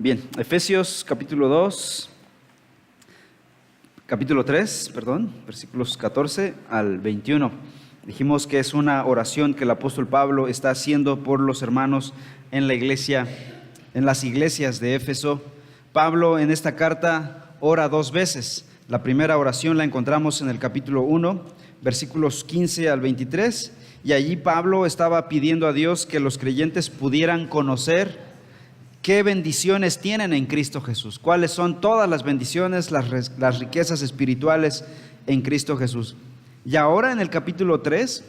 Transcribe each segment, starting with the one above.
Bien, Efesios capítulo 3, versículos 14 al 21. Dijimos que es una oración que el apóstol Pablo está haciendo por los hermanos en la iglesia, en las iglesias de Éfeso. Pablo en esta carta ora dos veces. La primera oración la encontramos en el capítulo 1, versículos 15 al 23, y allí Pablo estaba pidiendo a Dios que los creyentes pudieran conocer qué bendiciones tienen en Cristo Jesús, cuáles son todas las bendiciones, las riquezas espirituales en Cristo Jesús. Y ahora en el capítulo 3,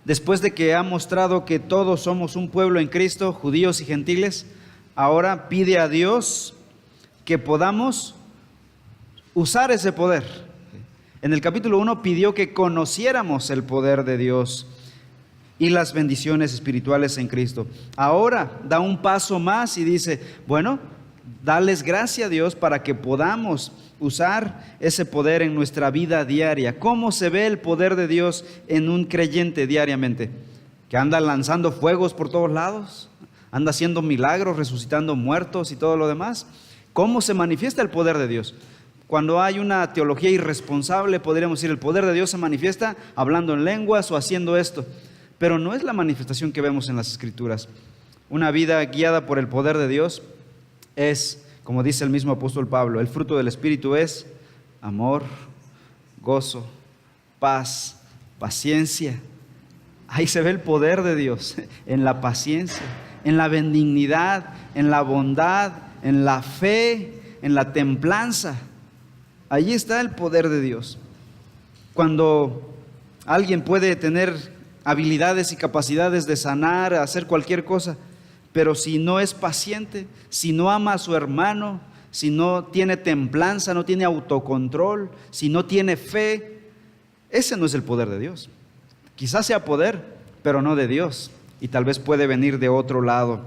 después de que ha mostrado que todos somos un pueblo en Cristo, judíos y gentiles, ahora pide a Dios que podamos usar ese poder. En el capítulo 1 pidió que conociéramos el poder de Dios y las bendiciones espirituales en Cristo. Ahora da un paso más y dice, bueno, dales gracias a Dios para que podamos usar ese poder en nuestra vida diaria. ¿Cómo se ve el poder de Dios en un creyente diariamente? Que anda lanzando fuegos por todos lados, anda haciendo milagros, resucitando muertos y todo lo demás. ¿Cómo se manifiesta el poder de Dios? Cuando hay una teología irresponsable, podríamos decir, el poder de Dios se manifiesta hablando en lenguas o haciendo esto. Pero no es la manifestación que vemos en las Escrituras. Una vida guiada por el poder de Dios es, como dice el mismo apóstol Pablo, el fruto del Espíritu es amor, gozo, paz, paciencia. Ahí se ve el poder de Dios, en la paciencia, en la benignidad, en la bondad, en la fe, en la templanza. Allí está el poder de Dios. Cuando alguien puede tener habilidades y capacidades de sanar, hacer cualquier cosa, pero si no es paciente, si no ama a su hermano, si no tiene templanza, no tiene autocontrol, si no tiene fe, ese no es el poder de Dios. Quizás sea poder, pero no de Dios, y tal vez puede venir de otro lado.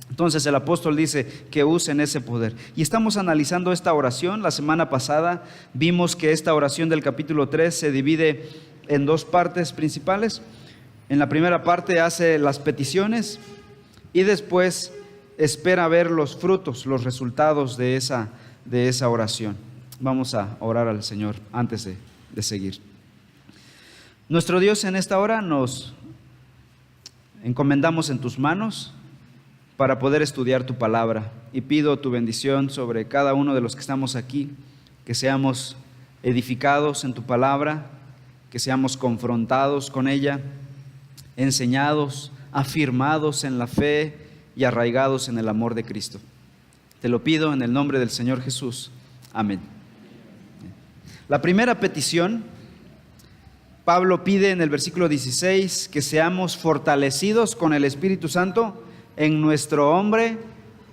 Entonces el apóstol dice que usen ese poder. Y estamos analizando esta oración. La semana pasada vimos que esta oración del capítulo 3 se divide en dos partes principales. En la primera parte hace las peticiones y después espera ver los frutos, los resultados de esa oración. Vamos a orar al Señor antes de seguir. Nuestro Dios, en esta hora nos encomendamos en tus manos para poder estudiar tu palabra, y pido tu bendición sobre cada uno de los que estamos aquí, que seamos edificados en tu palabra, que seamos confrontados con ella, enseñados, afirmados en la fe y arraigados en el amor de Cristo. Te lo pido en el nombre del Señor Jesús. Amén. La primera petición, Pablo pide en el versículo 16 que seamos fortalecidos con el Espíritu Santo en nuestro hombre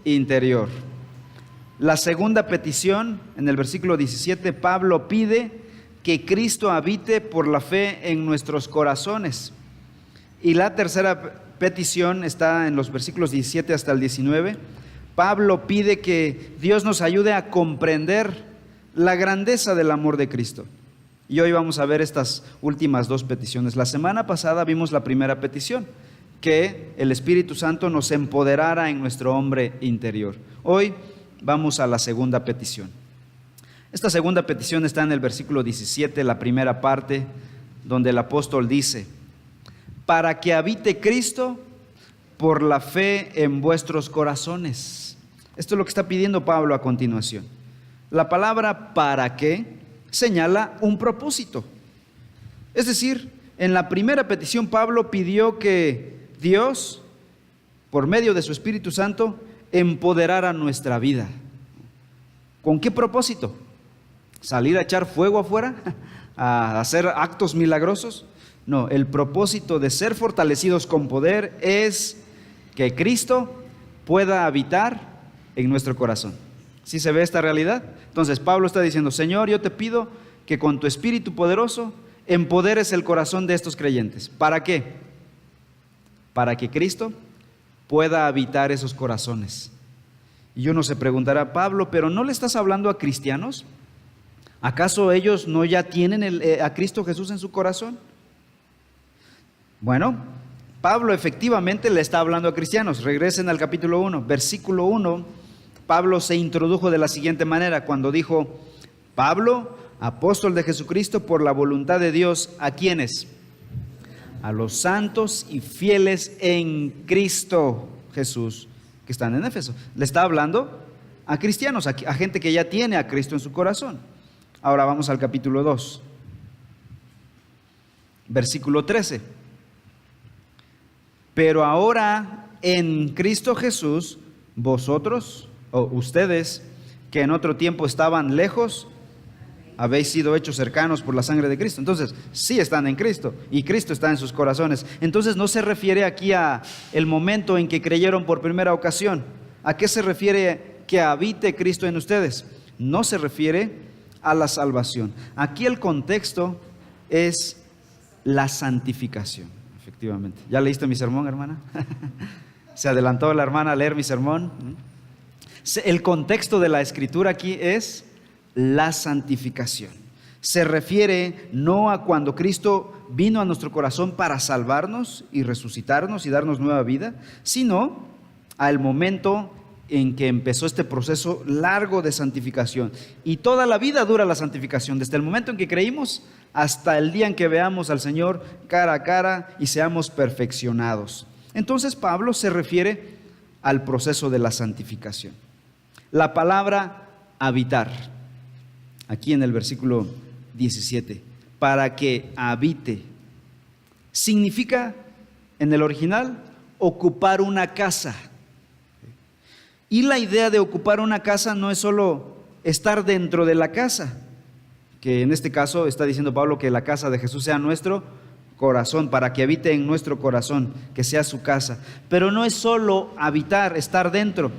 interior. La segunda petición, en el versículo 17, Pablo pide que Cristo habite por la fe en nuestros corazones. Y la tercera petición está en los versículos 17 hasta el 19. Pablo pide que Dios nos ayude a comprender la grandeza del amor de Cristo. Y hoy vamos a ver estas últimas dos peticiones. La semana pasada vimos la primera petición, que el Espíritu Santo nos empoderara en nuestro hombre interior. Hoy vamos a la segunda petición. Esta segunda petición está en el versículo 17, la primera parte, donde el apóstol dice: para que habite Cristo por la fe en vuestros corazones. Esto es lo que está pidiendo Pablo a continuación. La palabra para qué señala un propósito. Es decir, en la primera petición Pablo pidió que Dios, por medio de su Espíritu Santo, empoderara nuestra vida. ¿Con qué propósito? ¿Salir a echar fuego afuera? ¿A hacer actos milagrosos? No, el propósito de ser fortalecidos con poder es que Cristo pueda habitar en nuestro corazón. ¿Sí se ve esta realidad? Entonces Pablo está diciendo: Señor, yo te pido que con tu Espíritu poderoso empoderes el corazón de estos creyentes. ¿Para qué? Para que Cristo pueda habitar esos corazones. Y uno se preguntará: Pablo, ¿pero no le estás hablando a cristianos? ¿Acaso ellos no ya tienen a Cristo Jesús en su corazón? Bueno, Pablo efectivamente le está hablando a cristianos. Regresen al capítulo 1, versículo 1. Pablo se introdujo de la siguiente manera cuando dijo: Pablo, apóstol de Jesucristo por la voluntad de Dios, ¿a quiénes? A los santos y fieles en Cristo Jesús que están en Éfeso. Le está hablando a cristianos, a gente que ya tiene a Cristo en su corazón. Ahora vamos al capítulo 2, versículo 13. Pero ahora en Cristo Jesús, vosotros o ustedes que en otro tiempo estaban lejos, habéis sido hechos cercanos por la sangre de Cristo. Entonces, sí están en Cristo y Cristo está en sus corazones. Entonces, no se refiere aquí a el momento en que creyeron por primera ocasión. ¿A qué se refiere que habite Cristo en ustedes? No se refiere a la salvación. Aquí el contexto es la santificación, efectivamente. ¿Ya leíste mi sermón, hermana? ¿Se adelantó la hermana a leer mi sermón? El contexto de la escritura aquí es la santificación. Se refiere no a cuando Cristo vino a nuestro corazón para salvarnos y resucitarnos y darnos nueva vida, sino al momento en que empezó este proceso largo de santificación. Y toda la vida dura la santificación, desde el momento en que creímos hasta el día en que veamos al Señor cara a cara y seamos perfeccionados. Entonces Pablo se refiere al proceso de la santificación. La palabra habitar, aquí en el versículo 17, para que habite, significa en el original ocupar una casa. Y la idea de ocupar una casa no es solo estar dentro de la casa, que en este caso está diciendo Pablo que la casa de Jesús sea nuestro corazón, para que habite en nuestro corazón, que sea su casa. Pero no es solo habitar, estar dentro,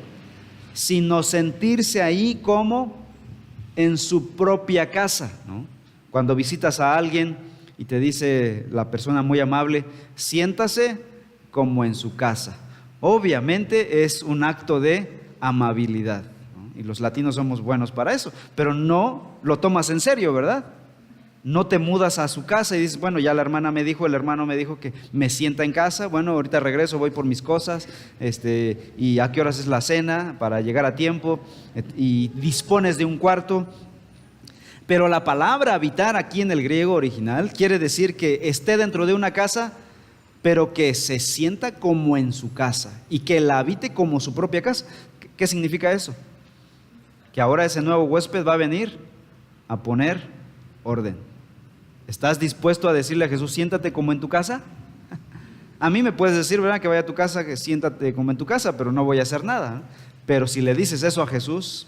sino sentirse ahí como en su propia casa, ¿no? Cuando visitas a alguien y te dice la persona muy amable: siéntase como en su casa. Obviamente es un acto de amabilidad, ¿no? Y los latinos somos buenos para eso, pero no lo tomas en serio, ¿verdad? No te mudas a su casa y dices: bueno, ya la hermana me dijo, el hermano me dijo que me sienta en casa, bueno, ahorita regreso, voy por mis cosas, y a qué horas es la cena para llegar a tiempo, y dispones de un cuarto. Pero la palabra habitar aquí en el griego original quiere decir que esté dentro de una casa, pero que se sienta como en su casa y que la habite como su propia casa. ¿Qué significa eso? Que ahora ese nuevo huésped va a venir a poner orden. ¿Estás dispuesto a decirle a Jesús: siéntate como en tu casa? A mí me puedes decir, ¿verdad?, que vaya a tu casa, que siéntate como en tu casa, pero no voy a hacer nada. Pero si le dices eso a Jesús,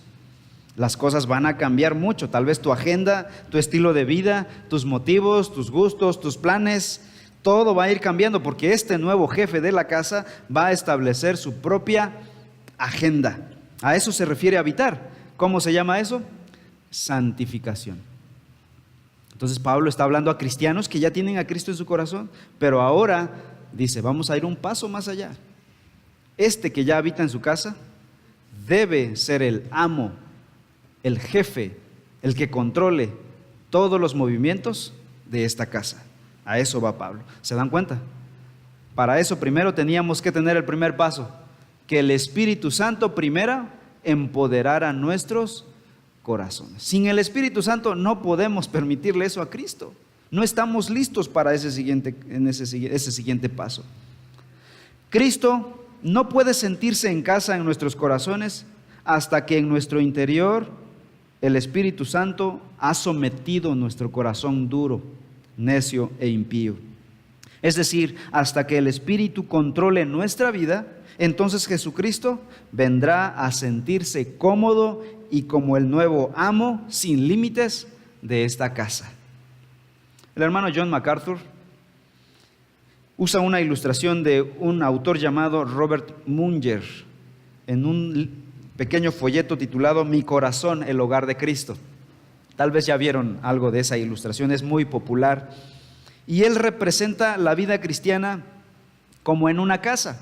las cosas van a cambiar mucho. Tal vez tu agenda, tu estilo de vida, tus motivos, tus gustos, tus planes, todo va a ir cambiando, porque este nuevo jefe de la casa va a establecer su propia agenda. A eso se refiere habitar. ¿Cómo se llama eso? Santificación. Entonces Pablo está hablando a cristianos que ya tienen a Cristo en su corazón, pero ahora dice: vamos a ir un paso más allá. Este que ya habita en su casa debe ser el amo, el jefe, el que controle todos los movimientos de esta casa. A eso va Pablo. ¿Se dan cuenta? Para eso primero teníamos que tener el primer paso: que el Espíritu Santo primero empoderara nuestros corazones. Sin el Espíritu Santo no podemos permitirle eso a Cristo. No estamos listos para ese siguiente paso. Cristo no puede sentirse en casa en nuestros corazones hasta que en nuestro interior el Espíritu Santo ha sometido nuestro corazón duro, necio e impío. Es decir, hasta que el Espíritu controle nuestra vida, entonces Jesucristo vendrá a sentirse cómodo y como el nuevo amo sin límites de esta casa. El hermano John MacArthur usa una ilustración de un autor llamado Robert Munger en un pequeño folleto titulado Mi corazón, el hogar de Cristo. Tal vez ya vieron algo de esa ilustración, es muy popular. Y él representa la vida cristiana como en una casa,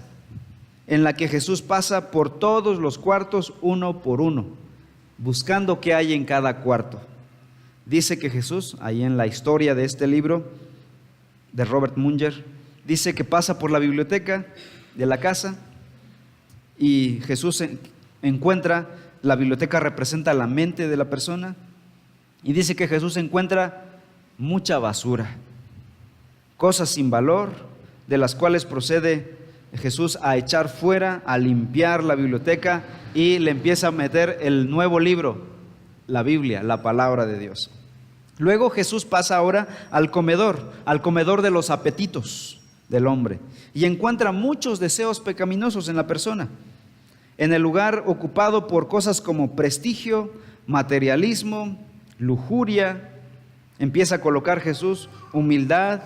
en la que Jesús pasa por todos los cuartos uno por uno, buscando qué hay en cada cuarto. Dice que Jesús, ahí en la historia de este libro de Robert Munger, dice que pasa por la biblioteca de la casa y Jesús encuentra La biblioteca representa la mente de la persona. Y dice que Jesús encuentra mucha basura, cosas sin valor, de las cuales procede Jesús a echar fuera, a limpiar la biblioteca, y le empieza a meter el nuevo libro, la Biblia, la palabra de Dios. Luego Jesús pasa ahora al comedor de los apetitos del hombre, y encuentra muchos deseos pecaminosos en la persona, en el lugar ocupado por cosas como prestigio, materialismo, lujuria. Empieza a colocar Jesús humildad,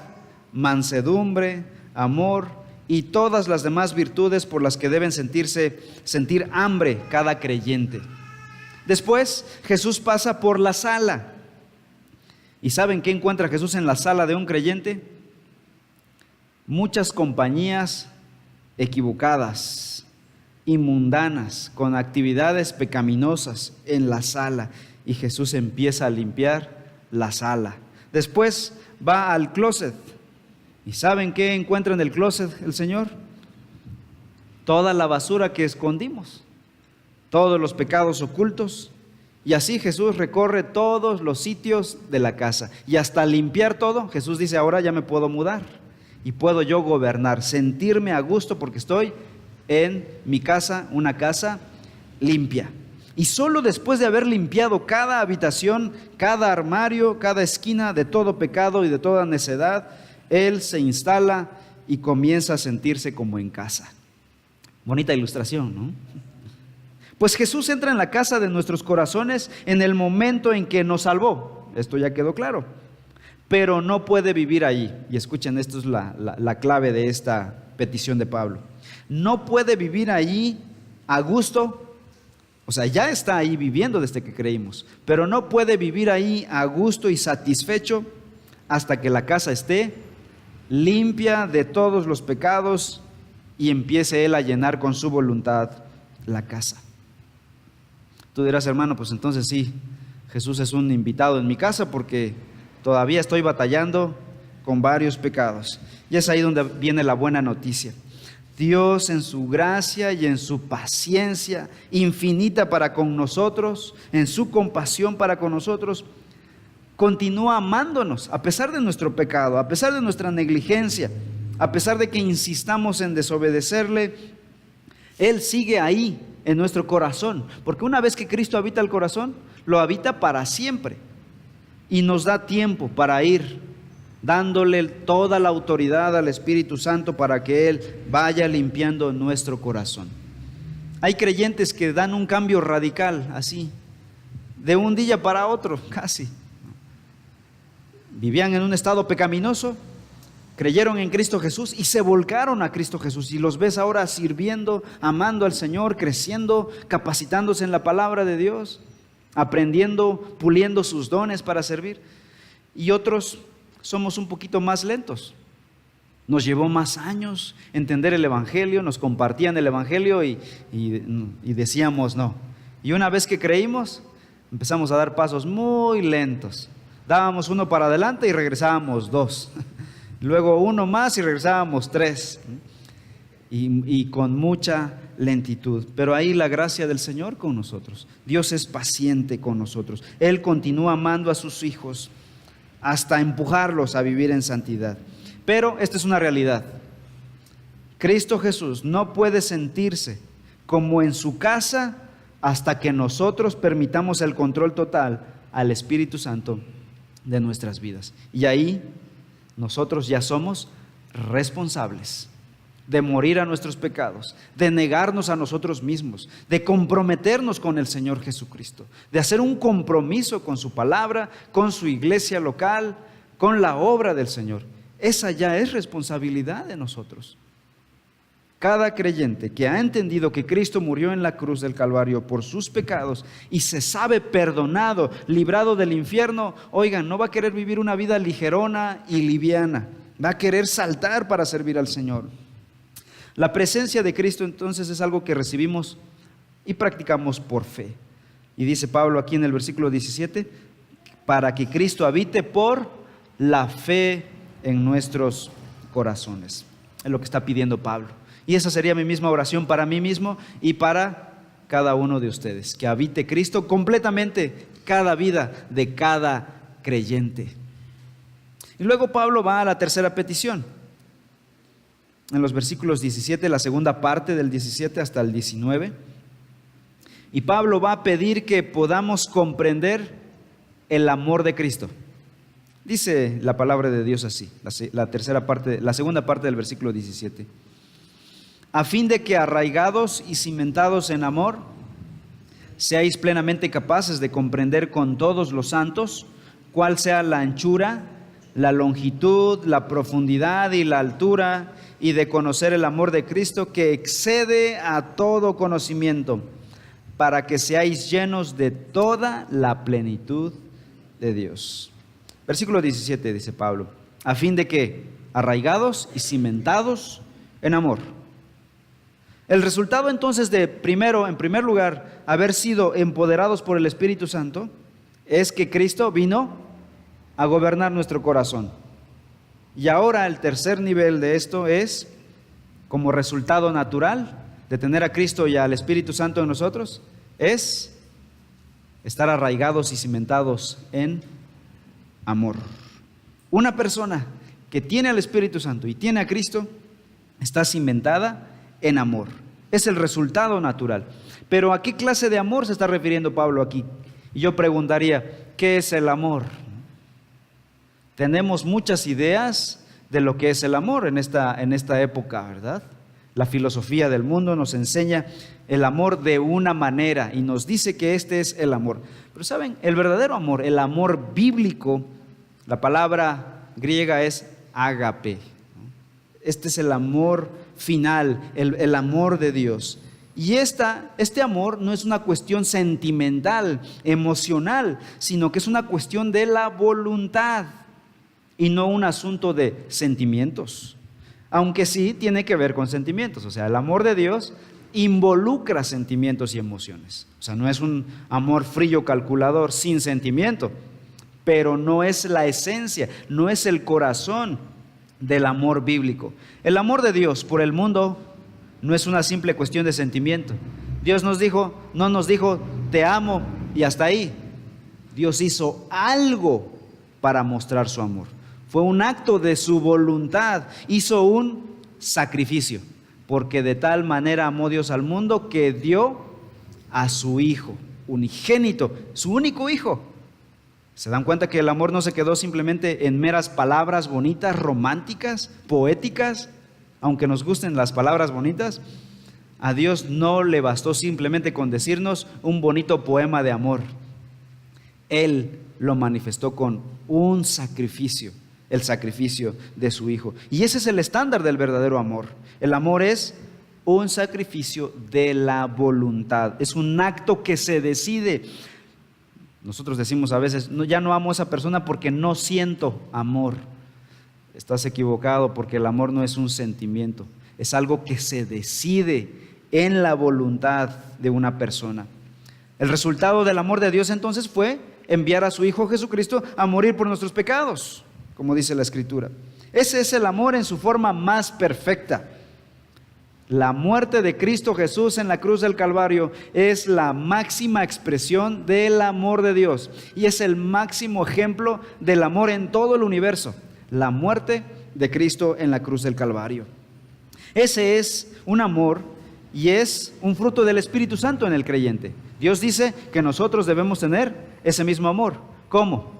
mansedumbre, amor y todas las demás virtudes por las que deben sentir hambre cada creyente. Después Jesús pasa por la sala. ¿Y saben qué encuentra Jesús en la sala de un creyente? Muchas compañías equivocadas y mundanas, con actividades pecaminosas en la sala. Y Jesús empieza a limpiar la sala. Después va al closet. ¿Y saben qué encuentra en el closet el Señor? Toda la basura que escondimos, todos los pecados ocultos. Y así Jesús recorre todos los sitios de la casa. Y hasta limpiar todo, Jesús dice: ahora ya me puedo mudar y puedo yo gobernar, sentirme a gusto porque estoy en mi casa, una casa limpia. Y solo después de haber limpiado cada habitación, cada armario, cada esquina de todo pecado y de toda necedad, Él se instala y comienza a sentirse como en casa. Bonita ilustración, ¿no? Pues Jesús entra en la casa de nuestros corazones en el momento en que nos salvó. Esto ya quedó claro. Pero no puede vivir ahí. Y escuchen, esto es la clave de esta petición de Pablo. No puede vivir ahí a gusto. O sea, ya está ahí viviendo desde que creímos, pero no puede vivir ahí a gusto y satisfecho hasta que la casa esté limpia de todos los pecados y empiece Él a llenar con su voluntad la casa. Tú dirás: hermano, pues entonces sí, Jesús es un invitado en mi casa porque todavía estoy batallando con varios pecados. Y es ahí donde viene la buena noticia. Dios, en su gracia y en su paciencia infinita para con nosotros, en su compasión para con nosotros, continúa amándonos a pesar de nuestro pecado, a pesar de nuestra negligencia, a pesar de que insistamos en desobedecerle. Él sigue ahí en nuestro corazón, porque una vez que Cristo habita el corazón, lo habita para siempre y nos da tiempo para ir dándole toda la autoridad al Espíritu Santo para que Él vaya limpiando nuestro corazón. Hay creyentes que dan un cambio radical, así, de un día para otro, casi. Vivían en un estado pecaminoso, creyeron en Cristo Jesús y se volcaron a Cristo Jesús. Y los ves ahora sirviendo, amando al Señor, creciendo, capacitándose en la palabra de Dios, aprendiendo, puliendo sus dones para servir. Y otros somos un poquito más lentos. Nos llevó más años entender el Evangelio, nos compartían el Evangelio y decíamos no. Y una vez que creímos, empezamos a dar pasos muy lentos. Dábamos uno para adelante y regresábamos 2. Luego uno más y regresábamos 3. Y con mucha lentitud. Pero ahí la gracia del Señor con nosotros. Dios es paciente con nosotros. Él continúa amando a sus hijos hasta empujarlos a vivir en santidad. Pero esta es una realidad. Cristo Jesús no puede sentirse como en su casa hasta que nosotros permitamos el control total al Espíritu Santo de nuestras vidas. Y ahí nosotros ya somos responsables de morir a nuestros pecados, de negarnos a nosotros mismos, de comprometernos con el Señor Jesucristo, de hacer un compromiso con su palabra, con su iglesia local, con la obra del Señor. Esa ya es responsabilidad de nosotros. Cada creyente que ha entendido que Cristo murió en la cruz del Calvario por sus pecados y se sabe perdonado, librado del infierno, oigan, no va a querer vivir una vida ligerona y liviana, va a querer saltar para servir al Señor. La presencia de Cristo entonces es algo que recibimos y practicamos por fe. Y dice Pablo aquí en el versículo 17, para que Cristo habite por la fe en nuestros corazones. Es lo que está pidiendo Pablo. Y esa sería mi misma oración para mí mismo y para cada uno de ustedes, que habite Cristo completamente cada vida de cada creyente. Y luego Pablo va a la tercera petición. En los versículos 17, la segunda parte del 17 hasta el 19. Y Pablo va a pedir que podamos comprender el amor de Cristo. Dice la palabra de Dios así, la segunda parte del versículo 17. A fin de que arraigados y cimentados en amor, seáis plenamente capaces de comprender con todos los santos cuál sea la anchura, la longitud, la profundidad y la altura, y de conocer el amor de Cristo que excede a todo conocimiento, para que seáis llenos de toda la plenitud de Dios. Versículo 17 dice Pablo, a fin de que arraigados y cimentados en amor. El resultado entonces de en primer lugar, haber sido empoderados por el Espíritu Santo, es que Cristo vino a gobernar nuestro corazón. Y ahora el tercer nivel de esto es, como resultado natural de tener a Cristo y al Espíritu Santo en nosotros, es estar arraigados y cimentados en amor. Una persona que tiene al Espíritu Santo y tiene a Cristo está cimentada en amor. Es el resultado natural. Pero ¿a qué clase de amor se está refiriendo Pablo aquí? Y yo preguntaría, ¿qué es el amor? Tenemos muchas ideas de lo que es el amor en esta época, ¿verdad? La filosofía del mundo nos enseña el amor de una manera y nos dice que este es el amor. Pero ¿saben? El verdadero amor, el amor bíblico, la palabra griega es ágape. Este es el amor final, el amor de Dios. Y este amor no es una cuestión sentimental, emocional, sino que es una cuestión de la voluntad y no un asunto de sentimientos. Aunque sí tiene que ver con sentimientos. O sea, el amor de Dios involucra sentimientos y emociones. O sea, no es un amor frío calculador sin sentimiento, pero no es la esencia, no es el corazón del amor bíblico. El amor de Dios por el mundo no es una simple cuestión de sentimiento. Dios no nos dijo te amo y hasta ahí. Dios hizo algo para mostrar su amor. Fue un acto de su voluntad, hizo un sacrificio, porque de tal manera amó Dios al mundo que dio a su Hijo unigénito, su único Hijo. ¿Se dan cuenta que el amor no se quedó simplemente en meras palabras bonitas, románticas, poéticas? Aunque nos gusten las palabras bonitas, a Dios no le bastó simplemente con decirnos un bonito poema de amor. Él lo manifestó con un sacrificio, el sacrificio de su Hijo. Y ese es el estándar del verdadero amor. El amor es un sacrificio de la voluntad, es un acto que se decide. Nosotros decimos a veces, ya no amo a esa persona porque no siento amor. Estás equivocado, porque el amor no es un sentimiento, es algo que se decide en la voluntad de una persona. El resultado del amor de Dios entonces fue enviar a su Hijo Jesucristo a morir por nuestros pecados, como dice la Escritura. Ese es el amor en su forma más perfecta. La muerte de Cristo Jesús en la cruz del Calvario es la máxima expresión del amor de Dios y es el máximo ejemplo del amor en todo el universo. La muerte de Cristo en la cruz del Calvario. Ese es un amor y es un fruto del Espíritu Santo en el creyente. Dios dice que nosotros debemos tener ese mismo amor. ¿Cómo?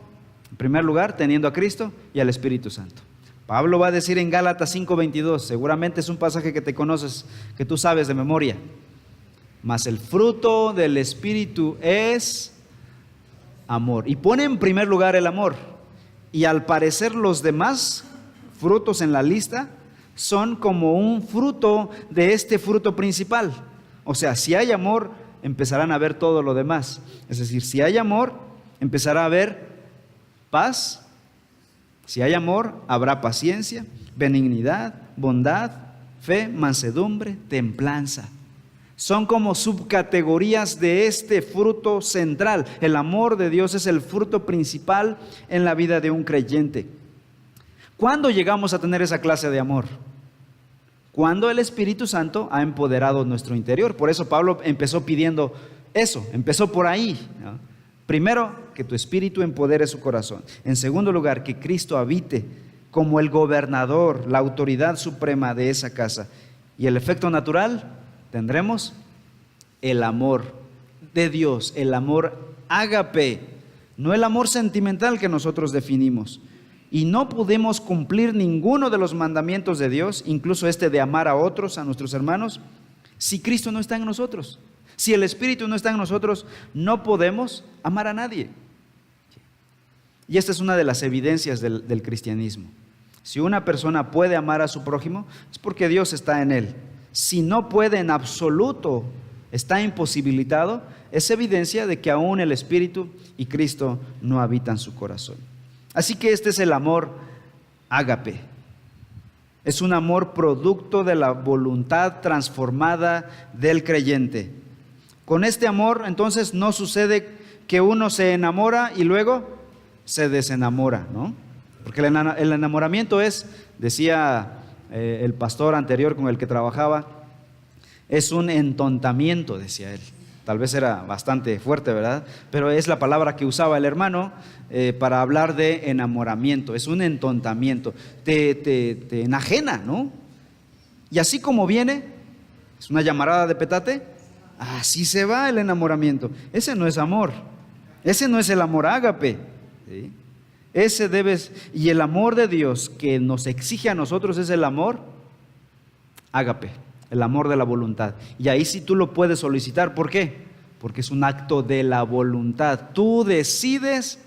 En primer lugar, teniendo a Cristo y al Espíritu Santo. Pablo va a decir en Gálatas 5:22, seguramente es un pasaje que te conoces, que tú sabes de memoria. Mas el fruto del Espíritu es amor. Y pone en primer lugar el amor. Y al parecer los demás frutos en la lista son como un fruto de este fruto principal. O sea, si hay amor, empezarán a ver todo lo demás. Es decir, si hay amor, empezará a haber paz. Si hay amor, habrá paciencia, benignidad, bondad, fe, mansedumbre, templanza. Son como subcategorías de este fruto central. El amor de Dios es el fruto principal en la vida de un creyente. ¿Cuándo llegamos a tener esa clase de amor? cuando el Espíritu Santo ha empoderado nuestro interior. Por eso Pablo empezó pidiendo eso, empezó por ahí, ¿no? Primero, que tu Espíritu empodere su corazón. En segundo lugar, que Cristo habite como el gobernador, la autoridad suprema de esa casa. Y el efecto natural, tendremos el amor de Dios, el amor ágape, no el amor sentimental que nosotros definimos. Y no podemos cumplir ninguno de los mandamientos de Dios, incluso este de amar a otros, a nuestros hermanos, si Cristo no está en nosotros. Si el Espíritu no está en nosotros, no podemos amar a nadie. Y esta es una de las evidencias del cristianismo. Si una persona puede amar a su prójimo, es porque Dios está en él. Si no puede en absoluto, está imposibilitado, es evidencia de que aún el Espíritu y Cristo no habitan su corazón. Así que este es el amor ágape. Es un amor producto de la voluntad transformada del creyente. Con este amor, entonces, no sucede que uno se enamora y luego se desenamora, ¿no? Porque el enamoramiento es, decía el pastor anterior con el que trabajaba, es un entontamiento, decía él. Tal vez era bastante fuerte, ¿verdad? Pero es la palabra que usaba el hermano para hablar de enamoramiento. Es un entontamiento, te enajena, ¿no? Y así como viene, es una llamarada de petate, así se va el enamoramiento. Ese no es amor, ese no es el amor ágape, ¿sí? Y el amor de Dios que nos exige a nosotros es el amor ágape, el amor de la voluntad. Y ahí sí tú lo puedes solicitar. ¿Por qué? Porque es un acto de la voluntad. Tú decides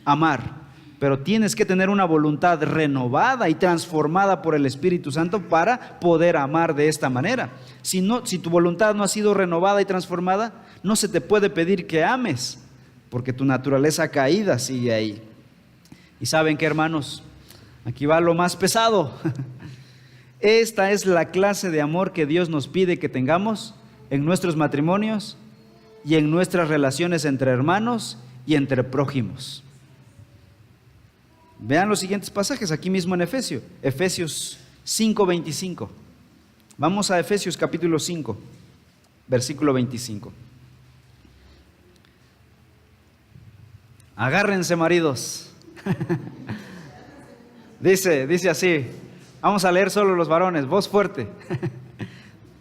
amar, pero tienes que tener una voluntad renovada y transformada por el Espíritu Santo para poder amar de esta manera. Si tu voluntad no ha sido renovada y transformada, no se te puede pedir que ames, porque tu naturaleza caída sigue ahí. ¿Y saben qué, hermanos? Aquí va lo más pesado. Esta es la clase de amor que Dios nos pide que tengamos en nuestros matrimonios y en nuestras relaciones entre hermanos y entre prójimos. Vean los siguientes pasajes aquí mismo en Efesios 5:25. Vamos a Efesios capítulo 5, versículo 25. Agárrense, maridos. Dice así. Vamos a leer solo los varones, voz fuerte.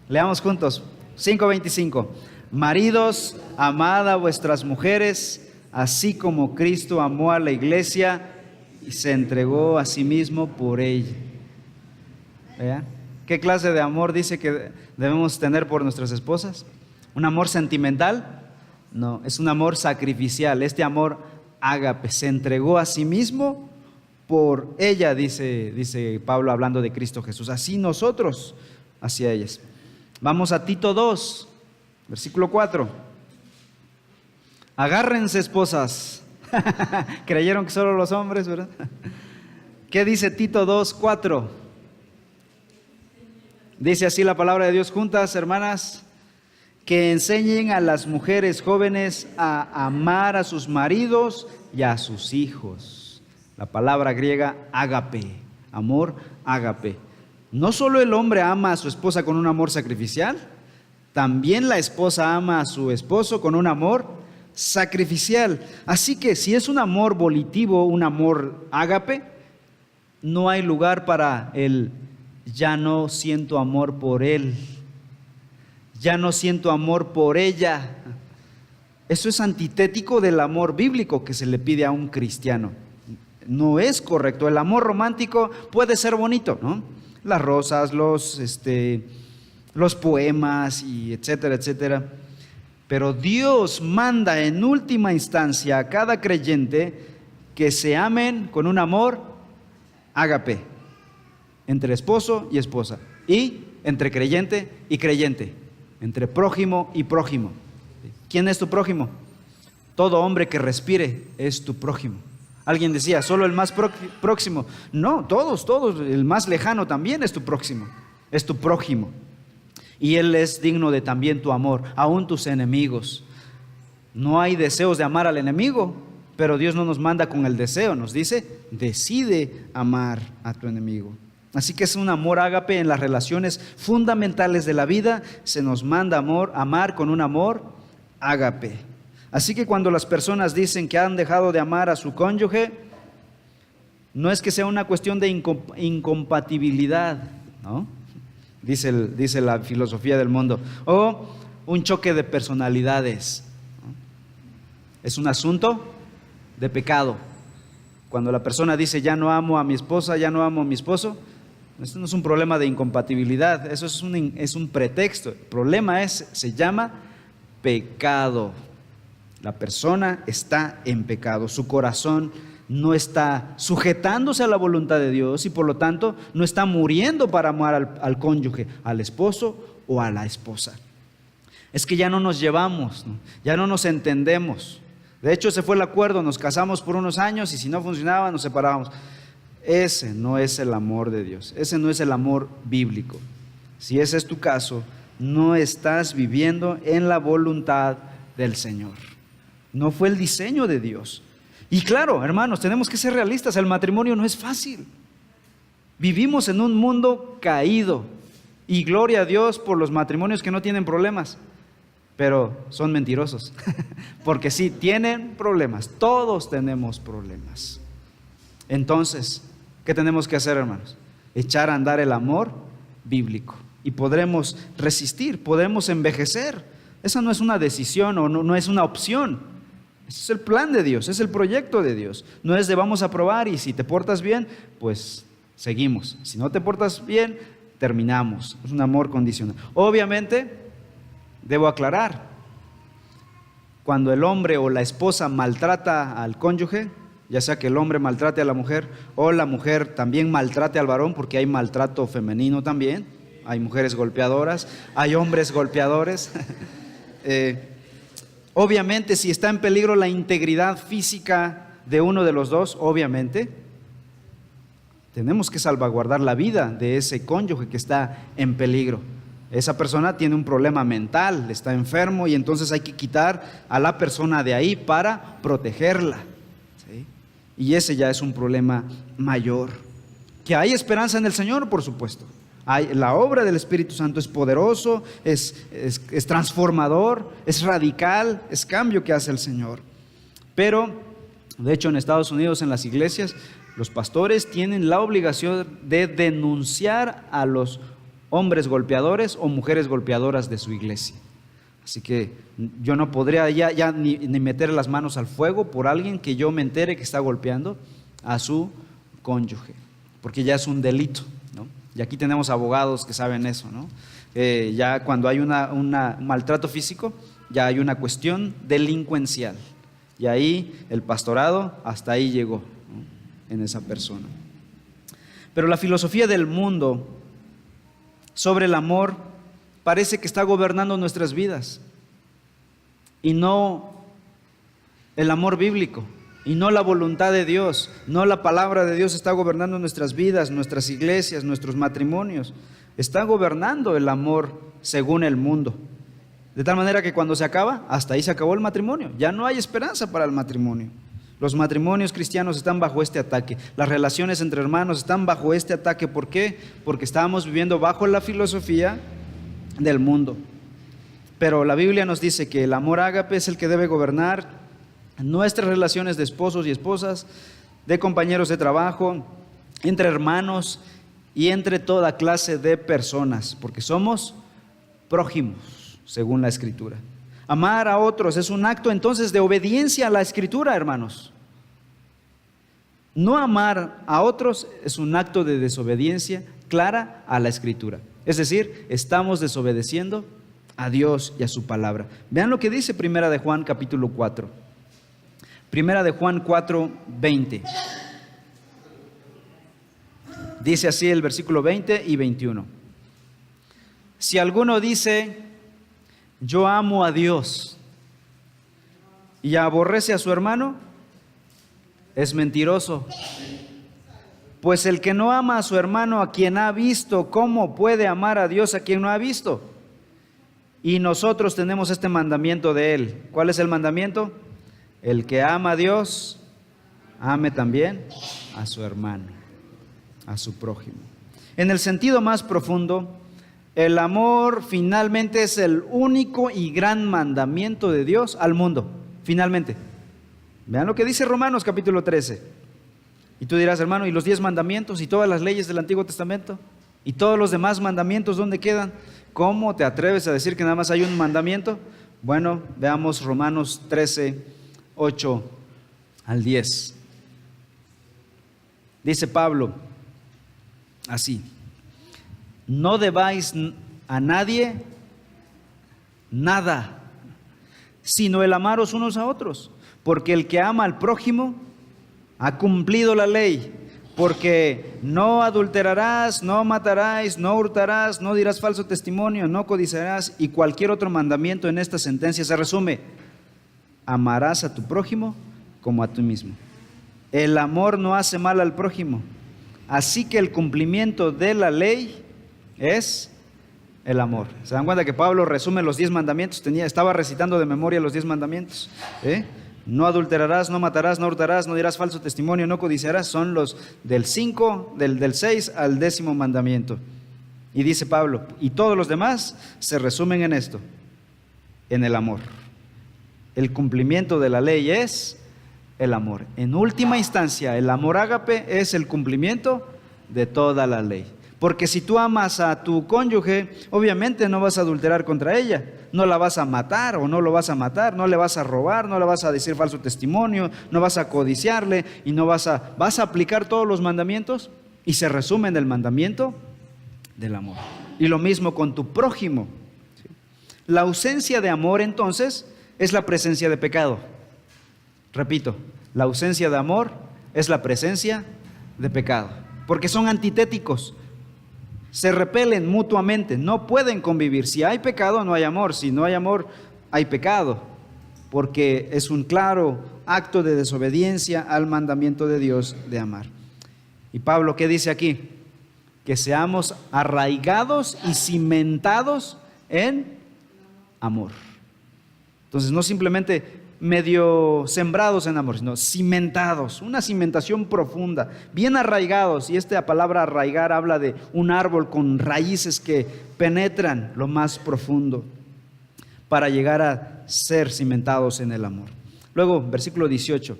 Leamos juntos. 5:25. Maridos, amad a vuestras mujeres, así como Cristo amó a la iglesia y se entregó a sí mismo por ella. ¿Vean? ¿Qué clase de amor dice que debemos tener por nuestras esposas? ¿Un amor sentimental? No, es un amor sacrificial. Este amor ágape, se entregó a sí mismo por ella, dice Pablo hablando de Cristo Jesús. Así nosotros hacia ellas. Vamos a Tito 2, versículo 4. Agárrense, esposas. Creyeron que solo los hombres, ¿verdad? ¿Qué dice Tito 2, 4? Dice así la palabra de Dios juntas, hermanas: que enseñen a las mujeres jóvenes a amar a sus maridos y a sus hijos. La palabra griega ágape, amor ágape. No solo el hombre ama a su esposa con un amor sacrificial, también la esposa ama a su esposo con un amor sacrificial. Así que si es un amor volitivo, un amor ágape, no hay lugar para el ya no siento amor por él, ya no siento amor por ella. Eso es antitético del amor bíblico que se le pide a un cristiano. No es correcto. El amor romántico puede ser bonito, ¿no? Las rosas, los poemas, y etcétera, etcétera. Pero Dios manda en última instancia a cada creyente que se amen con un amor ágape, entre esposo y esposa, y entre creyente y creyente, entre prójimo y prójimo. ¿Quién es tu prójimo? Todo hombre que respire es tu prójimo. Alguien decía, solo el más próximo. No, todos, el más lejano también es tu próximo, es tu prójimo. Y él es digno de también tu amor, aún tus enemigos. No hay deseos de amar al enemigo, pero Dios no nos manda con el deseo, nos dice, decide amar a tu enemigo. Así que es un amor ágape en las relaciones fundamentales de la vida. Se nos manda amar con un amor ágape. Así que cuando las personas dicen que han dejado de amar a su cónyuge, no es que sea una cuestión de incompatibilidad, ¿no? Dice la filosofía del mundo, o un choque de personalidades, ¿no? Es un asunto de pecado. Cuando la persona dice ya no amo a mi esposa, ya no amo a mi esposo, esto no es un problema de incompatibilidad, eso es un pretexto. El problema se llama pecado. La persona está en pecado, su corazón no está sujetándose a la voluntad de Dios y por lo tanto no está muriendo para amar al cónyuge, al esposo o a la esposa. Es que ya no nos llevamos, ¿no? Ya no nos entendemos. De hecho, ese fue el acuerdo, nos casamos por unos años y si no funcionaba nos separábamos. Ese no es el amor de Dios, ese no es el amor bíblico. Si ese es tu caso, no estás viviendo en la voluntad del Señor. No fue el diseño de Dios. Y claro, hermanos, tenemos que ser realistas, el matrimonio no es fácil. Vivimos en un mundo caído y gloria a Dios por los matrimonios que no tienen problemas, pero son mentirosos, porque sí, tienen problemas, todos tenemos problemas. Entonces, ¿qué tenemos que hacer, hermanos? Echar a andar el amor bíblico y podremos resistir, podremos envejecer. Esa no es una decisión o no es una opción. Ese es el plan de Dios, es el proyecto de Dios. No es de vamos a probar y si te portas bien, pues seguimos. Si no te portas bien, terminamos. Es un amor condicional. Obviamente, debo aclarar, cuando el hombre o la esposa maltrata al cónyuge, ya sea que el hombre maltrate a la mujer o la mujer también maltrate al varón, porque hay maltrato femenino también, hay mujeres golpeadoras, hay hombres golpeadores. Obviamente, si está en peligro la integridad física de uno de los dos, obviamente, tenemos que salvaguardar la vida de ese cónyuge que está en peligro. Esa persona tiene un problema mental, está enfermo y entonces hay que quitar a la persona de ahí para protegerla, ¿sí? Y ese ya es un problema mayor. Que hay esperanza en el Señor, por supuesto. La obra del Espíritu Santo es poderoso, es transformador, es radical, es cambio que hace el Señor. Pero, de hecho, en Estados Unidos, en las iglesias, los pastores tienen la obligación de denunciar a los hombres golpeadores o mujeres golpeadoras de su iglesia. Así que yo no podría ya ni meter las manos al fuego por alguien que yo me entere que está golpeando a su cónyuge, porque ya es un delito, ¿no? Y aquí tenemos abogados que saben eso, ¿no? Ya cuando hay un maltrato físico, ya hay una cuestión delincuencial. Y ahí el pastorado hasta ahí llegó, ¿no? En esa persona. Pero la filosofía del mundo sobre el amor parece que está gobernando nuestras vidas y no el amor bíblico y no la voluntad de Dios, no la palabra de Dios está gobernando nuestras vidas, nuestras iglesias, nuestros matrimonios. Está gobernando el amor según el mundo, de tal manera que cuando se acaba, hasta ahí se acabó el matrimonio, ya no hay esperanza para el matrimonio. Los matrimonios cristianos están bajo este ataque, las relaciones entre hermanos están bajo este ataque. ¿Por qué? Porque estábamos viviendo bajo la filosofía del mundo. Pero la Biblia nos dice que el amor ágape es el que debe gobernar nuestras relaciones de esposos y esposas, de compañeros de trabajo, entre hermanos y entre toda clase de personas, porque somos prójimos, según la Escritura. Amar a otros es un acto entonces de obediencia a la Escritura, hermanos. No amar a otros es un acto de desobediencia clara a la Escritura. Es decir, estamos desobedeciendo a Dios y a su palabra. Vean lo que dice Primera de Juan capítulo 4. Primera de Juan 4:20. Dice así el versículo 20 y 21. Si alguno dice, yo amo a Dios, y aborrece a su hermano, es mentiroso. Pues el que no ama a su hermano a quien ha visto, ¿cómo puede amar a Dios a quien no ha visto? Y nosotros tenemos este mandamiento de Él. ¿Cuál es el mandamiento? El que ama a Dios, ame también a su hermano, a su prójimo. En el sentido más profundo, el amor finalmente es el único y gran mandamiento de Dios al mundo, finalmente. Vean lo que dice Romanos capítulo 13. Y tú dirás, hermano, ¿y los 10 mandamientos y todas las leyes del Antiguo Testamento? ¿Y todos los demás mandamientos dónde quedan? ¿Cómo te atreves a decir que nada más hay un mandamiento? Bueno, veamos Romanos 13, 8 al 10. Dice Pablo así: no debáis a nadie nada, sino el amaros unos a otros, porque el que ama al prójimo ha cumplido la ley. Porque no adulterarás, no matarás, no hurtarás, no dirás falso testimonio, no codiciarás, y cualquier otro mandamiento en esta sentencia se resume: amarás a tu prójimo como a ti mismo. El amor no hace mal al prójimo, así que el cumplimiento de la ley es el amor. ¿Se dan cuenta que Pablo resume los 10 mandamientos? Estaba recitando de memoria los 10 mandamientos. No adulterarás, no matarás, no hurtarás, no dirás falso testimonio, no codiciarás. Son los del 5, del 6 al 10º mandamiento. Y dice Pablo, y todos los demás se resumen en esto, en el amor. El cumplimiento de la ley es el amor. En última instancia, el amor ágape es el cumplimiento de toda la ley. Porque si tú amas a tu cónyuge, obviamente no vas a adulterar contra ella, no la vas a matar o no lo vas a matar, no le vas a robar, no le vas a decir falso testimonio, no vas a codiciarle y no vas a aplicar todos los mandamientos, y se resumen en el mandamiento del amor. Y lo mismo con tu prójimo. La ausencia de amor entonces es la presencia de pecado. Repito, la ausencia de amor es la presencia de pecado, porque son antitéticos. Se repelen mutuamente, no pueden convivir. Si hay pecado, no hay amor. Si no hay amor, hay pecado, porque es un claro acto de desobediencia al mandamiento de Dios de amar. Y Pablo, ¿qué dice aquí? Que seamos arraigados y cimentados en amor. Entonces, no simplemente medio sembrados en amor, sino cimentados, una cimentación profunda, bien arraigados. Y esta palabra arraigar habla de un árbol con raíces que penetran lo más profundo para llegar a ser cimentados en el amor. Luego, versículo 18: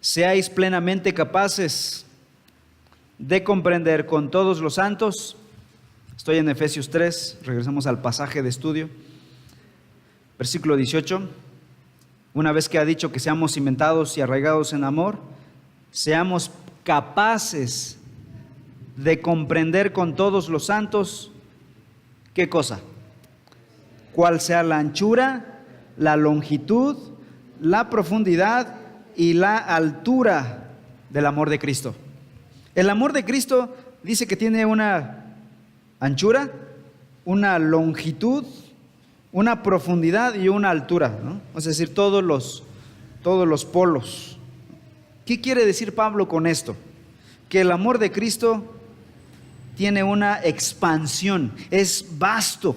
seáis plenamente capaces de comprender con todos los santos. Estoy en Efesios 3, regresamos al pasaje de estudio. Versículo 18, una vez que ha dicho que seamos cimentados y arraigados en amor, seamos capaces de comprender con todos los santos, ¿qué cosa? Cuál sea la anchura, la longitud, la profundidad y la altura del amor de Cristo. El amor de Cristo dice que tiene una anchura, una longitud, una profundidad y una altura, ¿no? Es decir, todos los polos. ¿Qué quiere decir Pablo con esto? Que el amor de Cristo tiene una expansión, es vasto,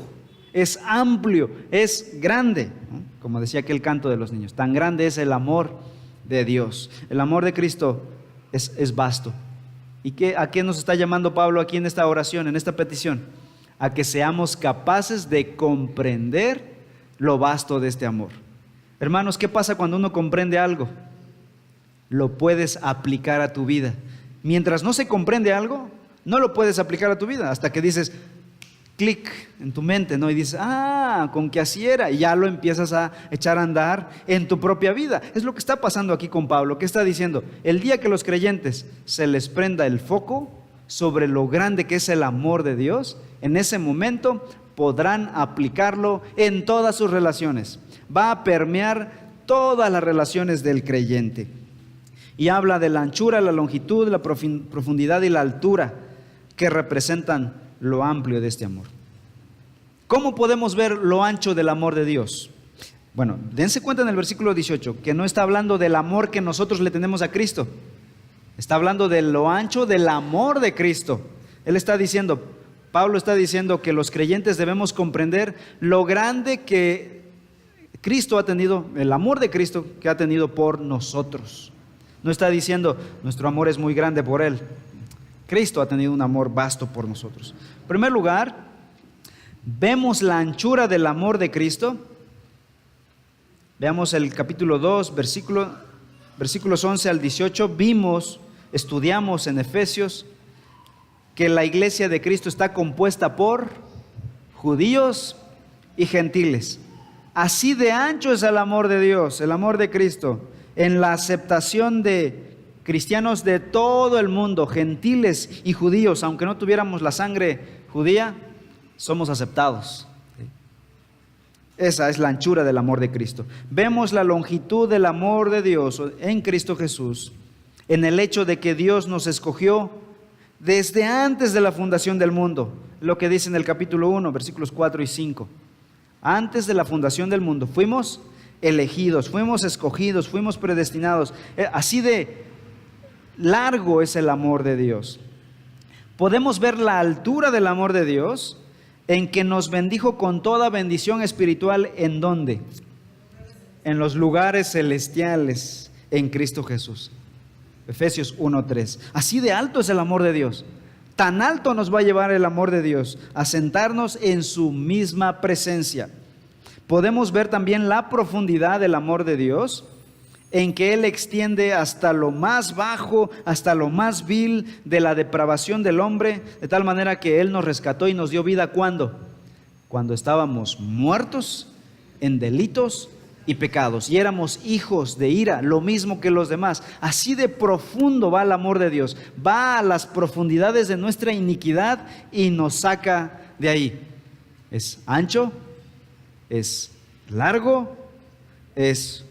es amplio, es grande, ¿no? Como decía aquel canto de los niños, tan grande es el amor de Dios. El amor de Cristo es vasto. ¿Y a qué nos está llamando Pablo aquí en esta oración, en esta petición? A que seamos capaces de comprender lo vasto de este amor. Hermanos, ¿qué pasa cuando uno comprende algo? Lo puedes aplicar a tu vida. Mientras no se comprende algo, no lo puedes aplicar a tu vida, hasta que dices clic en tu mente, ¿no? Y dices, con que así era, y ya lo empiezas a echar a andar en tu propia vida. Es lo que está pasando aquí con Pablo. ¿Qué está diciendo? El día que los creyentes se les prenda el foco sobre lo grande que es el amor de Dios, en ese momento podrán aplicarlo en todas sus relaciones. Va a permear todas las relaciones del creyente. Y habla de la anchura, la longitud, la profundidad y la altura que representan lo amplio de este amor. ¿Cómo podemos ver lo ancho del amor de Dios? Bueno, dense cuenta en el versículo 18 que no está hablando del amor que nosotros le tenemos a Cristo. Está hablando de lo ancho del amor de Cristo. Pablo está diciendo que los creyentes debemos comprender lo grande que Cristo ha tenido, el amor de Cristo que ha tenido por nosotros. No está diciendo, nuestro amor es muy grande por Él. Cristo ha tenido un amor vasto por nosotros. En primer lugar, vemos la anchura del amor de Cristo. Veamos el capítulo 2, versículos 11 al 18. Estudiamos en Efesios que la iglesia de Cristo está compuesta por judíos y gentiles. Así de ancho es el amor de Dios, el amor de Cristo, en la aceptación de cristianos de todo el mundo, gentiles y judíos. Aunque no tuviéramos la sangre judía, somos aceptados. Esa es la anchura del amor de Cristo. Vemos la longitud del amor de Dios en Cristo Jesús, en el hecho de que Dios nos escogió desde antes de la fundación del mundo. Lo que dice en el capítulo 1, versículos 4 y 5. Antes de la fundación del mundo fuimos elegidos, fuimos escogidos, fuimos predestinados. Así de largo es el amor de Dios. Podemos ver la altura del amor de Dios en que nos bendijo con toda bendición espiritual. ¿En dónde? En los lugares celestiales en Cristo Jesús. Efesios 1:3. Así de alto es el amor de Dios. Tan alto nos va a llevar el amor de Dios a sentarnos en su misma presencia. Podemos ver también la profundidad del amor de Dios, en que Él extiende hasta lo más bajo, hasta lo más vil de la depravación del hombre, de tal manera que Él nos rescató y nos dio vida. ¿Cuándo? Cuando estábamos muertos en delitos y pecados y éramos hijos de ira, lo mismo que los demás. Así de profundo va el amor de Dios, va a las profundidades de nuestra iniquidad y nos saca de ahí. Es ancho, es largo, es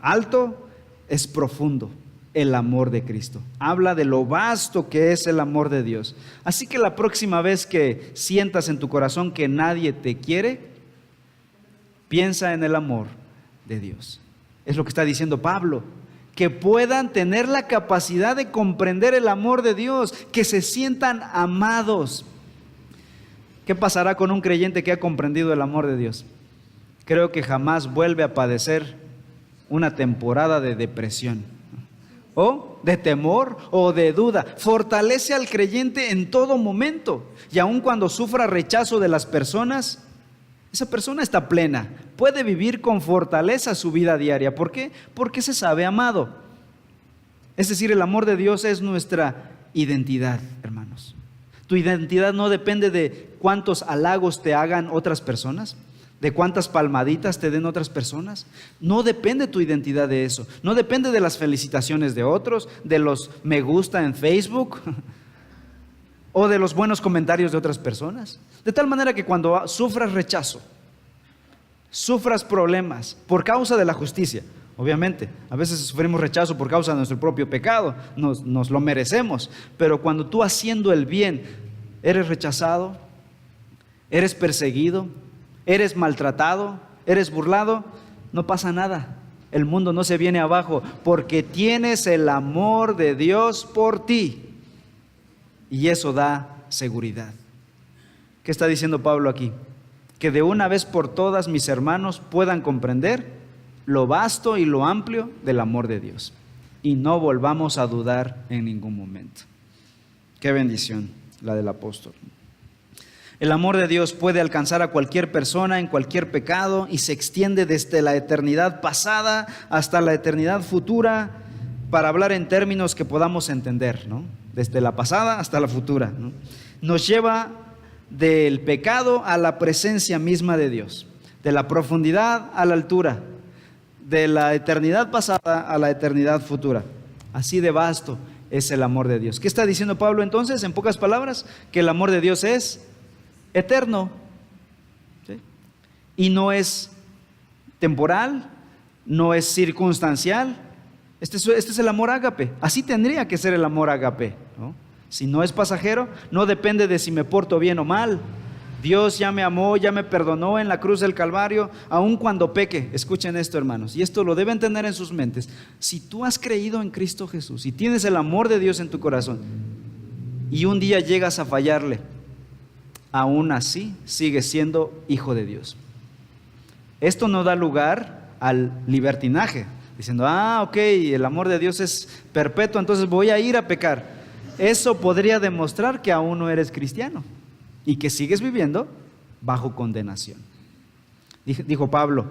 alto, es profundo el amor de Cristo. Habla de lo vasto que es el amor de Dios. Así que la próxima vez que sientas en tu corazón que nadie te quiere, piensa en el amor de Dios. Es lo que está diciendo Pablo, que puedan tener la capacidad de comprender el amor de Dios, que se sientan amados. ¿Qué pasará con un creyente que ha comprendido el amor de Dios? Creo que jamás vuelve a padecer una temporada de depresión, o de temor, o de duda. Fortalece al creyente en todo momento, y aun cuando sufra rechazo de las personas, esa persona está plena, puede vivir con fortaleza su vida diaria. ¿Por qué? Porque se sabe amado. Es decir, el amor de Dios es nuestra identidad, hermanos. Tu identidad no depende de cuántos halagos te hagan otras personas, de cuántas palmaditas te den otras personas. No depende tu identidad de eso. No depende de las felicitaciones de otros, de los me gusta en Facebook o de los buenos comentarios de otras personas. De tal manera que cuando sufras rechazo, sufras problemas por causa de la justicia, obviamente, a veces sufrimos rechazo por causa de nuestro propio pecado, nos lo merecemos, pero cuando tú haciendo el bien eres rechazado, eres perseguido, eres maltratado, eres burlado, no pasa nada. El mundo no se viene abajo porque tienes el amor de Dios por ti. Y eso da seguridad. ¿Qué está diciendo Pablo aquí? Que de una vez por todas mis hermanos puedan comprender lo vasto y lo amplio del amor de Dios. Y no volvamos a dudar en ningún momento. Qué bendición la del apóstol. El amor de Dios puede alcanzar a cualquier persona en cualquier pecado y se extiende desde la eternidad pasada hasta la eternidad futura, para hablar en términos que podamos entender, ¿no? Desde la pasada hasta la futura, ¿no? Nos lleva del pecado a la presencia misma de Dios, de la profundidad a la altura, de la eternidad pasada a la eternidad futura. Así de vasto es el amor de Dios. ¿Qué está diciendo Pablo entonces? En pocas palabras, que el amor de Dios es eterno, ¿sí? Y no es temporal, no es circunstancial. Este es el amor ágape. Así tendría que ser el amor ágape, ¿no? Si no es pasajero, no depende de si me porto bien o mal. Dios ya me amó, ya me perdonó en la cruz del Calvario, aun cuando peque. Escuchen esto, hermanos, y esto lo deben tener en sus mentes. Si tú has creído en Cristo Jesús y tienes el amor de Dios en tu corazón y un día llegas a fallarle, aún así sigues siendo hijo de Dios. Esto no da lugar al libertinaje, diciendo, ok, el amor de Dios es perpetuo, entonces voy a ir a pecar. eso podría demostrar que aún no eres cristiano y que sigues viviendo bajo condenación. Dijo Pablo,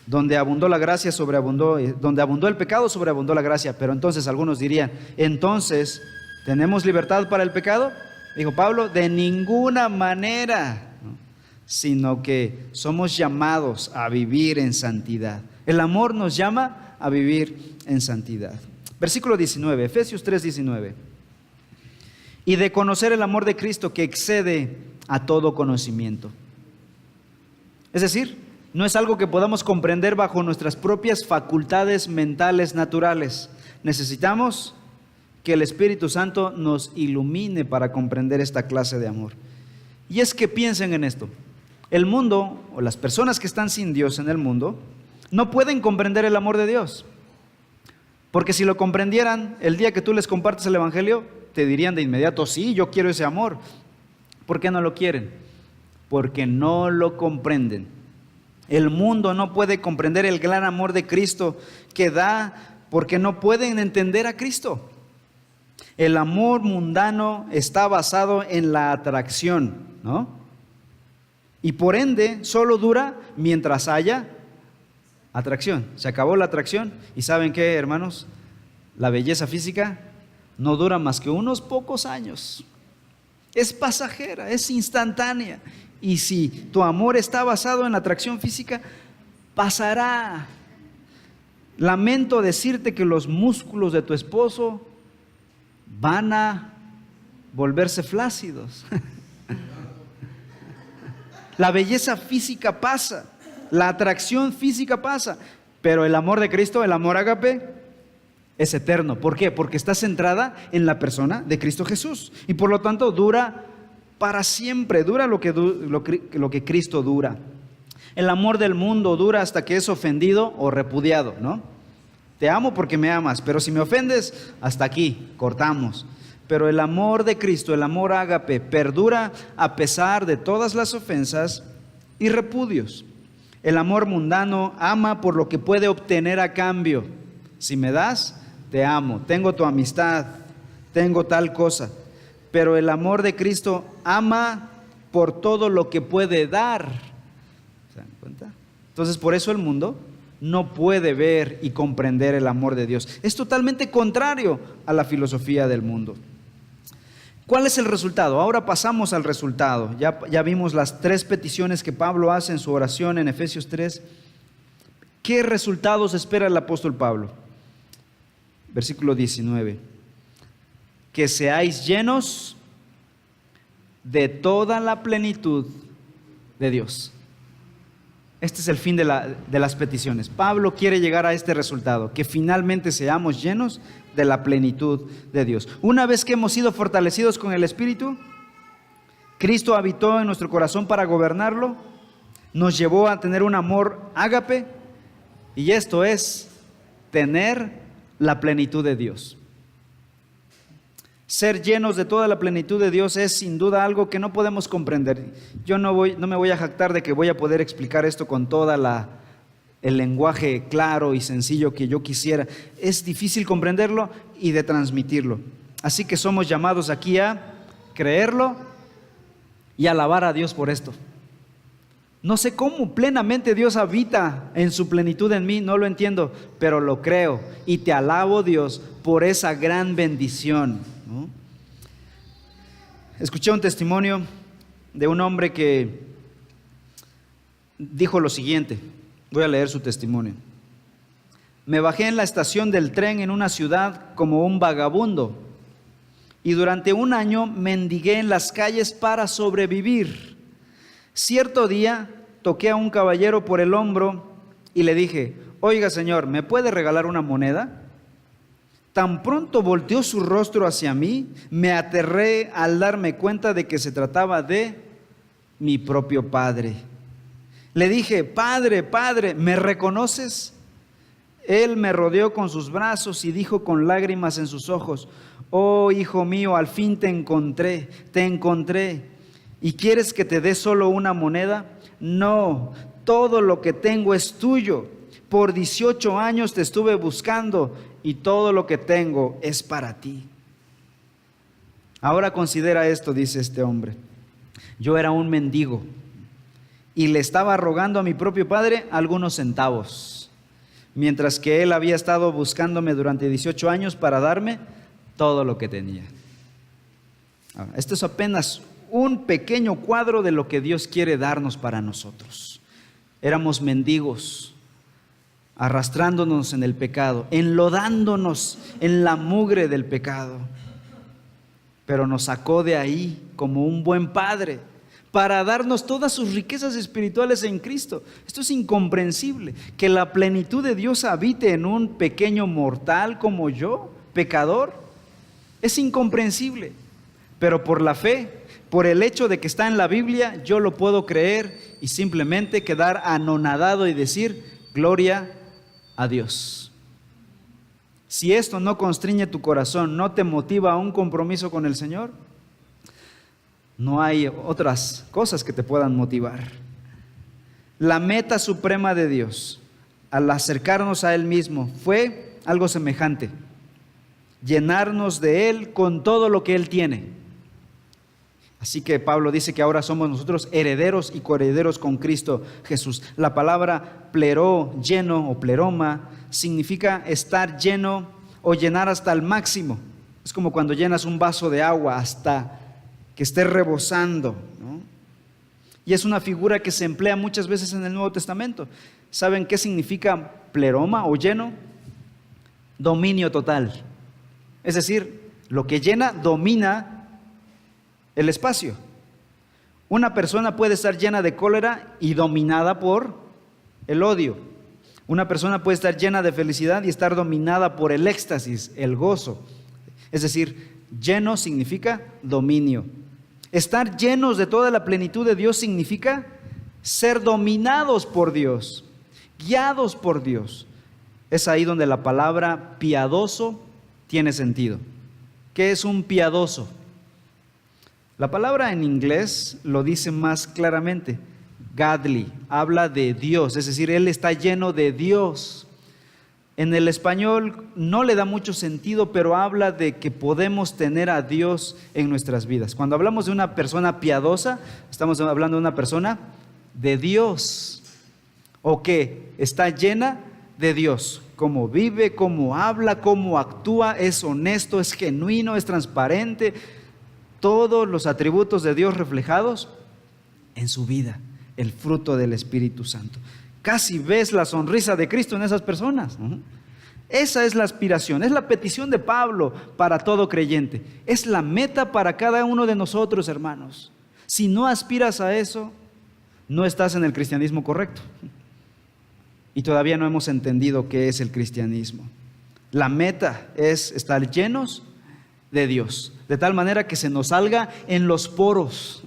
donde abundó la gracia, sobreabundó, donde abundó el pecado, sobreabundó la gracia. Pero entonces algunos dirían, entonces, ¿tenemos libertad para el pecado? Dijo Pablo, de ninguna manera, ¿no? Sino que somos llamados a vivir en santidad. El amor nos llama a vivir en santidad. Versículo 19, Efesios 3:19. Y de conocer el amor de Cristo que excede a todo conocimiento. Es decir, no es algo que podamos comprender bajo nuestras propias facultades mentales naturales. Necesitamos que el Espíritu Santo nos ilumine para comprender esta clase de amor. Y es que piensen en esto. El mundo, o las personas que están sin Dios en el mundo, no pueden comprender el amor de Dios. Porque si lo comprendieran, el día que tú les compartes el Evangelio, te dirían de inmediato, sí, yo quiero ese amor. ¿Por qué no lo quieren? Porque no lo comprenden. El mundo no puede comprender el gran amor de Cristo que da porque no pueden entender a Cristo. El amor mundano está basado en la atracción, ¿no? Y por ende solo dura mientras haya atracción. Se acabó la atracción y ¿saben qué, hermanos? La belleza física no dura más que unos pocos años. Es pasajera, es instantánea. Y si tu amor está basado en la atracción física, pasará. Lamento decirte que los músculos de tu esposo van a volverse flácidos. La belleza física pasa, la atracción física pasa, pero el amor de Cristo, el amor ágape, es eterno. ¿Por qué? Porque está centrada en la persona de Cristo Jesús y por lo tanto dura para siempre, dura lo que Cristo dura. El amor del mundo dura hasta que es ofendido o repudiado, ¿no? Te amo porque me amas, pero si me ofendes, hasta aquí, cortamos. Pero el amor de Cristo, el amor ágape, perdura a pesar de todas las ofensas y repudios. El amor mundano ama por lo que puede obtener a cambio. Si me das, te amo, tengo tu amistad, tengo tal cosa. Pero el amor de Cristo ama por todo lo que puede dar. ¿Se dan cuenta? Entonces, por eso el mundo no puede ver y comprender el amor de Dios. Es totalmente contrario a la filosofía del mundo. ¿Cuál es el resultado? Ahora pasamos al resultado. Ya vimos las 3 peticiones que Pablo hace en su oración en Efesios 3. ¿Qué resultados espera el apóstol Pablo? Versículo 19. Que seáis llenos de toda la plenitud de Dios. Este es el fin de las peticiones. Pablo quiere llegar a este resultado, que finalmente seamos llenos de la plenitud de Dios. Una vez que hemos sido fortalecidos con el Espíritu, Cristo habitó en nuestro corazón para gobernarlo, nos llevó a tener un amor ágape, y esto es tener la plenitud de Dios. Ser llenos de toda la plenitud de Dios es sin duda algo que no podemos comprender. Yo no me voy a jactar de que voy a poder explicar esto con toda el lenguaje claro y sencillo que yo quisiera. Es difícil comprenderlo y de transmitirlo. Así que somos llamados aquí a creerlo y alabar a Dios por esto. No sé cómo plenamente Dios habita en su plenitud en mí, no lo entiendo, pero lo creo y te alabo, Dios, por esa gran bendición, ¿no? Escuché un testimonio de un hombre que dijo lo siguiente. Voy a leer su testimonio. Me bajé en la estación del tren en una ciudad como un vagabundo y durante un año mendigué en las calles para sobrevivir. Cierto día toqué a un caballero por el hombro y le dije: oiga, señor, ¿me puede regalar una moneda? Tan pronto volteó su rostro hacia mí, me aterré al darme cuenta de que se trataba de mi propio padre. Le dije: Padre, Padre, ¿me reconoces? Él me rodeó con sus brazos y dijo con lágrimas en sus ojos: oh, hijo mío, al fin te encontré. ¿Y quieres que te dé solo una moneda? No, todo lo que tengo es tuyo. Por 18 años te estuve buscando y todo lo que tengo es para ti. Ahora considera esto, dice este hombre. Yo era un mendigo y le estaba rogando a mi propio padre algunos centavos, mientras que él había estado buscándome durante 18 años para darme todo lo que tenía. Esto es apenas un pequeño cuadro de lo que Dios quiere darnos para nosotros. Éramos mendigos, arrastrándonos en el pecado, enlodándonos en la mugre del pecado, pero nos sacó de ahí como un buen padre para darnos todas sus riquezas espirituales en Cristo. Esto es incomprensible, que la plenitud de Dios habite en un pequeño mortal como yo, pecador. Es incomprensible, pero por la fe, por el hecho de que está en la Biblia, yo lo puedo creer y simplemente quedar anonadado y decir: gloria a Dios. Si esto no constriñe tu corazón, no te motiva a un compromiso con el Señor, no hay otras cosas que te puedan motivar. La meta suprema de Dios al acercarnos a Él mismo fue algo semejante: llenarnos de Él con todo lo que Él tiene. Así que Pablo dice que ahora somos nosotros herederos y coherederos con Cristo Jesús. La palabra pleró, lleno o pleroma, significa estar lleno o llenar hasta el máximo. Es como cuando llenas un vaso de agua hasta que esté rebosando, ¿no? Y es una figura que se emplea muchas veces en el Nuevo Testamento. ¿Saben qué significa pleroma o lleno? Dominio total. Es decir, lo que llena domina el espacio. Una persona puede estar llena de cólera y dominada por el odio. Una persona puede estar llena de felicidad y estar dominada por el éxtasis, el gozo. Es decir, lleno significa dominio. Estar llenos de toda la plenitud de Dios significa ser dominados por Dios, guiados por Dios. Es ahí donde la palabra piadoso tiene sentido. ¿Qué es un piadoso? La palabra en inglés lo dice más claramente. Godly, habla de Dios, es decir, Él está lleno de Dios. En el español no le da mucho sentido, pero habla de que podemos tener a Dios en nuestras vidas. Cuando hablamos de una persona piadosa, estamos hablando de una persona de Dios, o que está llena de Dios. Cómo vive, cómo habla, cómo actúa, es honesto, es genuino, es transparente. Todos los atributos de Dios reflejados en su vida, el fruto del Espíritu Santo. Casi ves la sonrisa de Cristo en esas personas, ¿no? Esa es la aspiración, es la petición de Pablo para todo creyente. Es la meta para cada uno de nosotros, hermanos. Si no aspiras a eso, no estás en el cristianismo correcto. Y todavía no hemos entendido qué es el cristianismo. La meta es estar llenos de Dios, de tal manera que se nos salga en los poros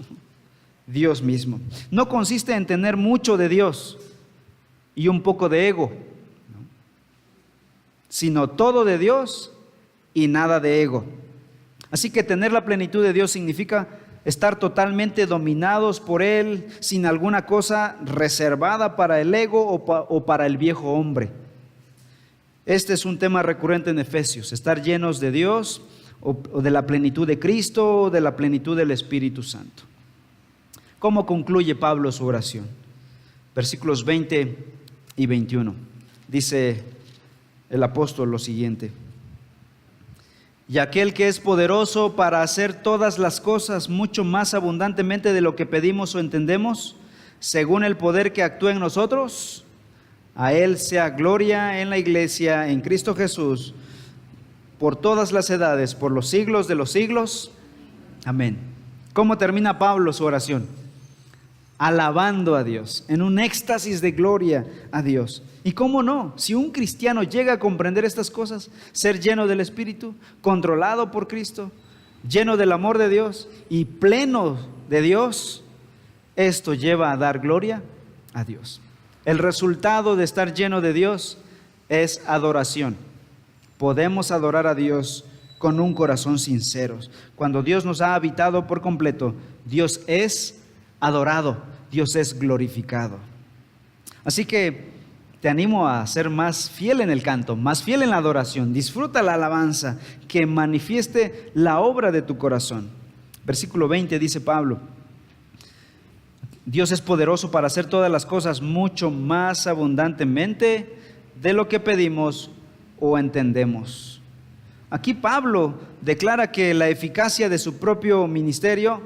Dios mismo. No consiste en tener mucho de Dios y un poco de ego, ¿no? Sino todo de Dios y nada de ego. Así que tener la plenitud de Dios significa estar totalmente dominados por Él, sin alguna cosa reservada para el ego o para el viejo hombre. Este es un tema recurrente en Efesios: estar llenos de Dios, o de la plenitud de Cristo, o de la plenitud del Espíritu Santo. ¿Cómo concluye Pablo su oración? Versículos 20 y 21. Dice el apóstol lo siguiente: y aquel que es poderoso para hacer todas las cosas mucho más abundantemente de lo que pedimos o entendemos, según el poder que actúa en nosotros, a Él sea gloria en la iglesia, en Cristo Jesús, por todas las edades, por los siglos de los siglos. Amén. ¿Cómo termina Pablo su oración? Alabando a Dios, en un éxtasis de gloria a Dios. ¿Y cómo no? Si un cristiano llega a comprender estas cosas, ser lleno del Espíritu, controlado por Cristo, lleno del amor de Dios y pleno de Dios, esto lleva a dar gloria a Dios. El resultado de estar lleno de Dios es adoración. Podemos adorar a Dios con un corazón sincero. Cuando Dios nos ha habitado por completo, Dios es adorado, Dios es glorificado. Así que te animo a ser más fiel en el canto, más fiel en la adoración. Disfruta la alabanza, que manifieste la obra de tu corazón. Versículo 20 dice Pablo: Dios es poderoso para hacer todas las cosas mucho más abundantemente de lo que pedimos o entendemos. Aquí Pablo declara que la eficacia de su propio ministerio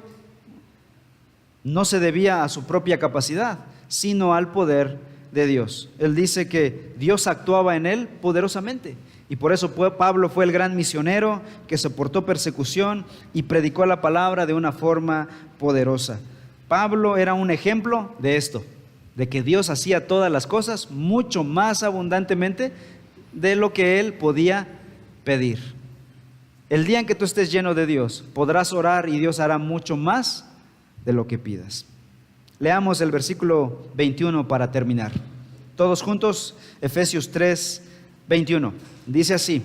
no se debía a su propia capacidad, sino al poder de Dios. Él dice que Dios actuaba en él poderosamente, y por eso Pablo fue el gran misionero que soportó persecución y predicó la palabra de una forma poderosa. Pablo era un ejemplo de esto, de que Dios hacía todas las cosas mucho más abundantemente de lo que él podía pedir. El día en que tú estés lleno de Dios, podrás orar y Dios hará mucho más de lo que pidas. Leamos el versículo 21 para terminar. Todos juntos, Efesios 3, 21. Dice así: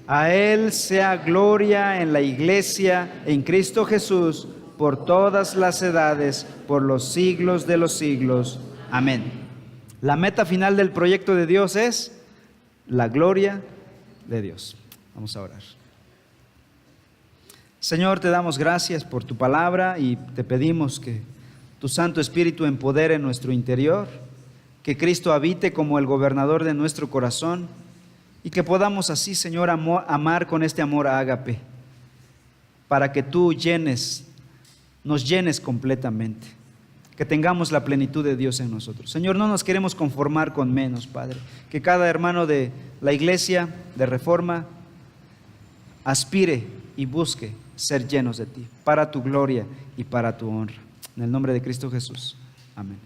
a Él sea gloria en la iglesia, en Cristo Jesús, por todas las edades, por los siglos de los siglos. Amén. La meta final del proyecto de Dios es la gloria de Dios. Vamos a orar. Señor, te damos gracias por tu palabra y te pedimos que tu Santo Espíritu empodere nuestro interior, que Cristo habite como el gobernador de nuestro corazón y que podamos así, Señor, amar con este amor ágape, para que tú nos llenes completamente, que tengamos la plenitud de Dios en nosotros. Señor, no nos queremos conformar con menos, Padre, que cada hermano de la iglesia de Reforma aspire y busque ser llenos de ti, para tu gloria y para tu honra. En el nombre de Cristo Jesús. Amén.